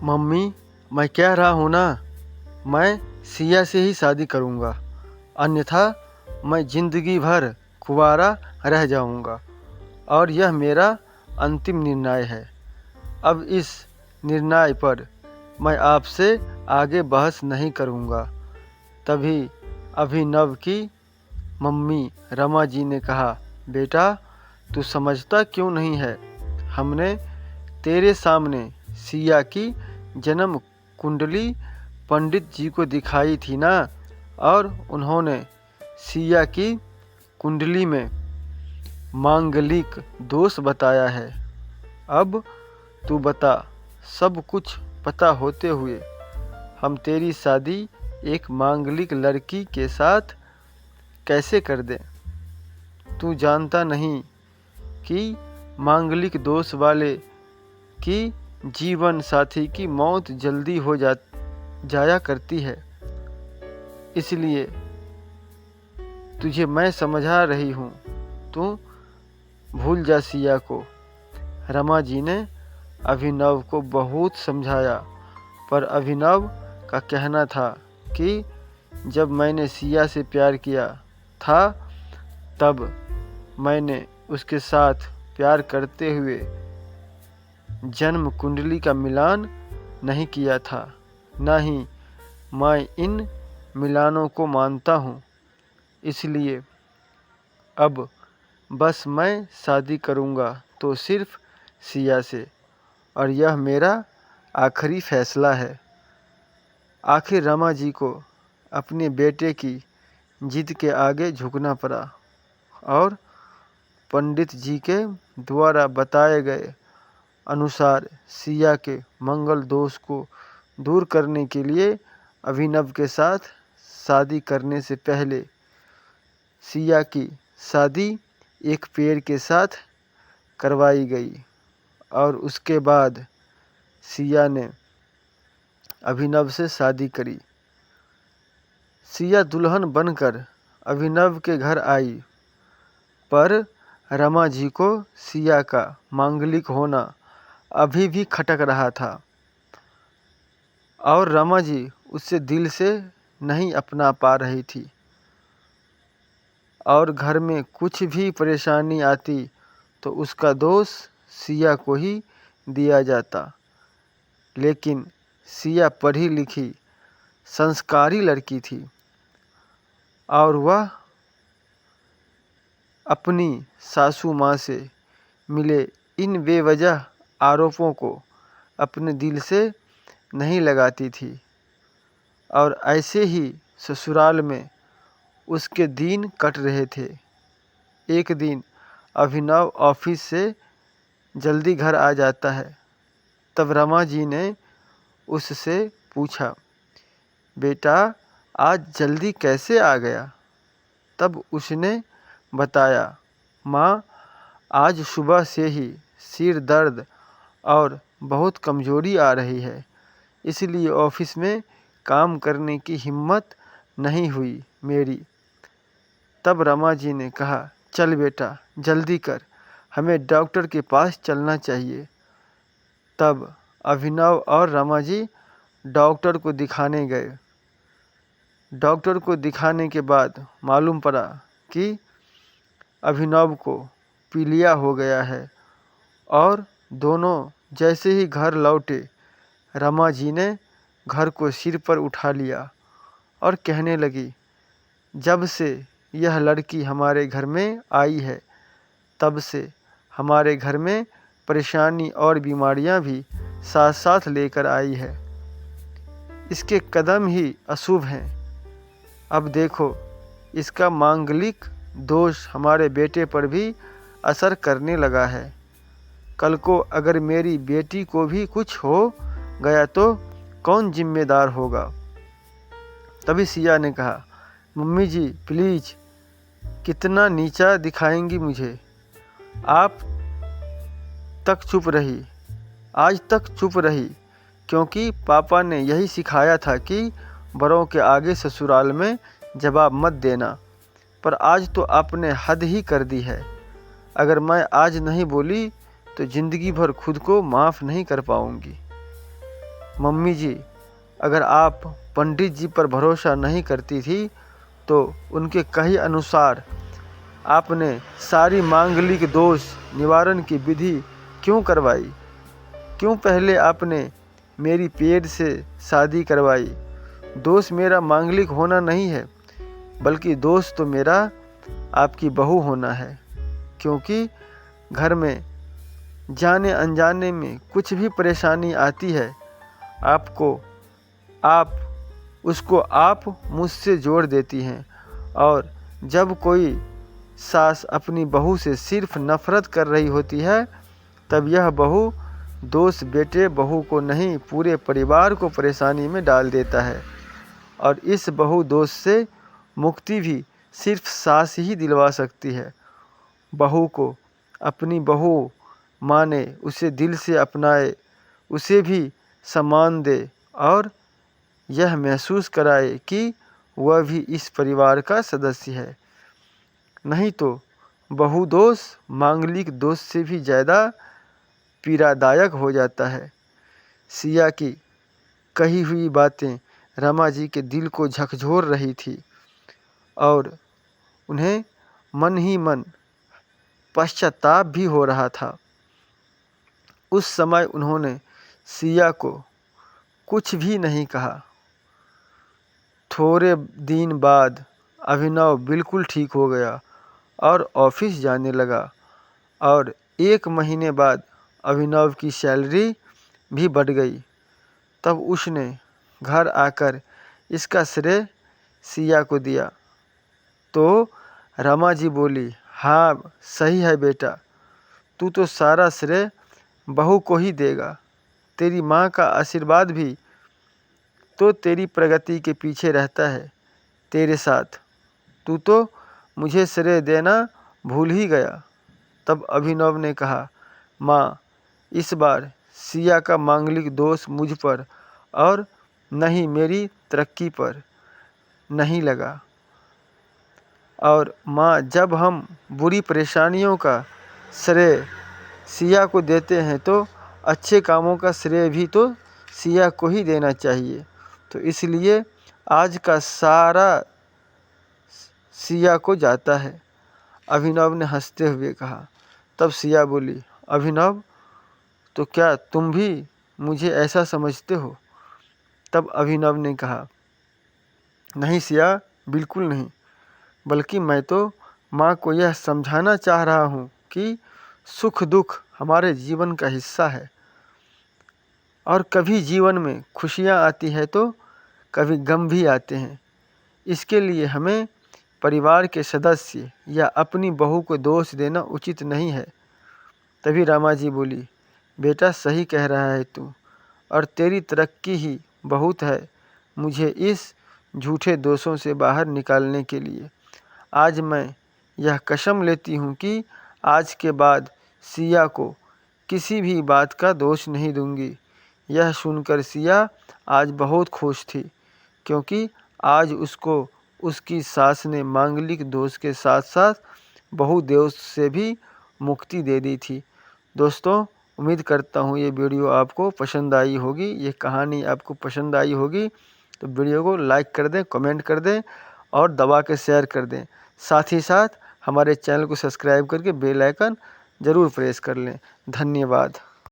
Mummy, मैं कह रहा हूँ ना, मैं सिया से ही शादी करूँगा, अन्यथा मैं ज़िंदगी भर कुंवारा रह जाऊँगा और यह मेरा अंतिम निर्णय है। अब इस निर्णय पर मैं आपसे आगे बहस नहीं करूँगा। तभी अभिनव की मम्मी रमा जी ने कहा, बेटा, तू समझता क्यों नहीं है? हमने तेरे सामने सिया की जन्म कुंडली पंडित जी को दिखाई थी ना, और उन्होंने सिया की कुंडली में मांगलिक दोष बताया है। अब तू बता, सब कुछ पता होते हुए हम तेरी शादी एक मांगलिक लड़की के साथ कैसे कर दें? तू जानता नहीं कि मांगलिक दोष वाले की जीवन साथी की मौत जल्दी हो जाया करती है। इसलिए तुझे मैं समझा रही हूँ, तू भूल जा सिया को। रमा जी ने अभिनव को बहुत समझाया, पर अभिनव का कहना था कि जब मैंने सिया से प्यार किया था, तब मैंने उसके साथ प्यार करते हुए जन्म कुंडली का मिलान नहीं किया था, न ही मैं इन मिलानों को मानता हूँ। इसलिए अब बस मैं शादी करूँगा तो सिर्फ सिया से, और यह मेरा आखिरी फैसला है। आखिर रमा जी को अपने बेटे की जिद के आगे झुकना पड़ा और पंडित जी के द्वारा बताए गए अनुसार सिया के मंगल दोष को दूर करने के लिए अभिनव के साथ शादी करने से पहले सिया की शादी एक पेड़ के साथ करवाई गई, और उसके बाद सिया ने अभिनव से शादी करी। सिया दुल्हन बनकर अभिनव के घर आई, पर रमा जी को सिया का मांगलिक होना अभी भी खटक रहा था, और रमा जी उसे दिल से नहीं अपना पा रही थी। और घर में कुछ भी परेशानी आती तो उसका दोष सिया को ही दिया जाता। लेकिन सिया पढ़ी लिखी संस्कारी लड़की थी, और वह अपनी सासू माँ से मिले इन बेवजह आरोपों को अपने दिल से नहीं लगाती थी, और ऐसे ही ससुराल में उसके दिन कट रहे थे। एक दिन अभिनव ऑफिस से जल्दी घर आ जाता है। तब रमा जी ने उससे पूछा, बेटा, आज जल्दी कैसे आ गया? तब उसने बताया, माँ, आज सुबह से ही सिर दर्द और बहुत कमज़ोरी आ रही है, इसलिए ऑफिस में काम करने की हिम्मत नहीं हुई मेरी। तब रमा जी ने कहा, चल बेटा, जल्दी कर, हमें डॉक्टर के पास चलना चाहिए। तब अभिनव और रमा जी डॉक्टर को दिखाने गए। डॉक्टर को दिखाने के बाद मालूम पड़ा कि अभिनव को पीलिया हो गया है, और दोनों जैसे ही घर लौटे, रमा जी ने घर को सिर पर उठा लिया और कहने लगी, जब से यह लड़की हमारे घर में आई है, तब से हमारे घर में परेशानी और बीमारियां भी साथ साथ लेकर आई है। इसके कदम ही अशुभ हैं। अब देखो, इसका मांगलिक दोष हमारे बेटे पर भी असर करने लगा है। कल को अगर मेरी बेटी को भी कुछ हो गया तो कौन जिम्मेदार होगा? तभी सिया ने कहा, मम्मी जी, प्लीज़, कितना नीचा दिखाएंगी मुझे? आप तक चुप रही, आज तक चुप रही, क्योंकि पापा ने यही सिखाया था कि बड़ों के आगे ससुराल में जवाब मत देना। पर आज तो आपने हद ही कर दी है। अगर मैं आज नहीं बोली तो ज़िंदगी भर खुद को माफ़ नहीं कर पाऊंगी। मम्मी जी, अगर आप पंडित जी पर भरोसा नहीं करती थी तो उनके कहे अनुसार आपने सारी मांगलिक दोष निवारण की विधि क्यों करवाई? क्यों पहले आपने मेरी पेट से शादी करवाई? दोष मेरा मांगलिक होना नहीं है, बल्कि दोष तो मेरा आपकी बहू होना है। क्योंकि घर में जाने अनजाने में कुछ भी परेशानी आती है, उसको आप मुझसे जोड़ देती हैं। और जब कोई सास अपनी बहू से सिर्फ नफरत कर रही होती है, तब यह बहू दोष बेटे बहू को नहीं, पूरे परिवार को परेशानी में डाल देता है। और इस बहू दोष से मुक्ति भी सिर्फ सास ही दिलवा सकती है। बहू को अपनी बहू माने, उसे दिल से अपनाए, उसे भी सम्मान दे और यह महसूस कराए कि वह भी इस परिवार का सदस्य है। नहीं तो बहू दोष मांगलिक दोष से भी ज़्यादा पीड़ादायक हो जाता है। सिया की कही हुई बातें रमा जी के दिल को झकझोर रही थी और उन्हें मन ही मन पश्चाताप भी हो रहा था। उस समय उन्होंने सिया को कुछ भी नहीं कहा। थोड़े दिन बाद अभिनव बिल्कुल ठीक हो गया और ऑफिस जाने लगा और 1 महीने बाद अभिनव की सैलरी भी बढ़ गई। तब उसने घर आकर इसका श्रेय सिया को दिया तो रमा जी बोली, हाँ सही है बेटा, तू तो सारा श्रेय बहू को ही देगा। तेरी माँ का आशीर्वाद भी तो तेरी प्रगति के पीछे रहता है तेरे साथ। तू तो मुझे श्रेय देना भूल ही गया। तब अभिनव ने कहा, माँ, इस बार सिया का मांगलिक दोष मुझ पर और नहीं मेरी तरक्की पर नहीं लगा। और माँ, जब हम बुरी परेशानियों का श्रेय सिया को देते हैं तो अच्छे कामों का श्रेय भी तो सिया को ही देना चाहिए। तो इसलिए आज का सारा सिया को जाता है। अभिनव ने हंसते हुए कहा। तब सिया बोली, अभिनव, तो क्या तुम भी मुझे ऐसा समझते हो? तब अभिनव ने कहा, नहीं सिया, बिल्कुल नहीं, बल्कि मैं तो माँ को यह समझाना चाह रहा हूँ कि सुख दुख हमारे जीवन का हिस्सा है और कभी जीवन में खुशियाँ आती है तो कभी गम भी आते हैं। इसके लिए हमें परिवार के सदस्य या अपनी बहू को दोष देना उचित नहीं है। तभी रमा जी बोली, बेटा सही कह रहा है तू, और तेरी तरक्की ही बहुत है मुझे इस झूठे दोषों से बाहर निकालने के लिए। आज मैं यह कसम लेती हूँ कि आज के बाद सिया को किसी भी बात का दोष नहीं दूंगी। यह सुनकर सिया आज बहुत खुश थी, क्योंकि आज उसको उसकी सास ने मांगलिक दोष के साथ साथ बहु दोष से भी मुक्ति दे दी थी। दोस्तों, उम्मीद करता हूँ ये वीडियो आपको पसंद आई होगी, ये कहानी आपको पसंद आई होगी। तो वीडियो को लाइक कर दें, कमेंट कर दें और दबा के शेयर कर दें। साथ ही साथ हमारे चैनल को सब्सक्राइब करके बेल आइकन ज़रूर प्रेस कर लें। धन्यवाद।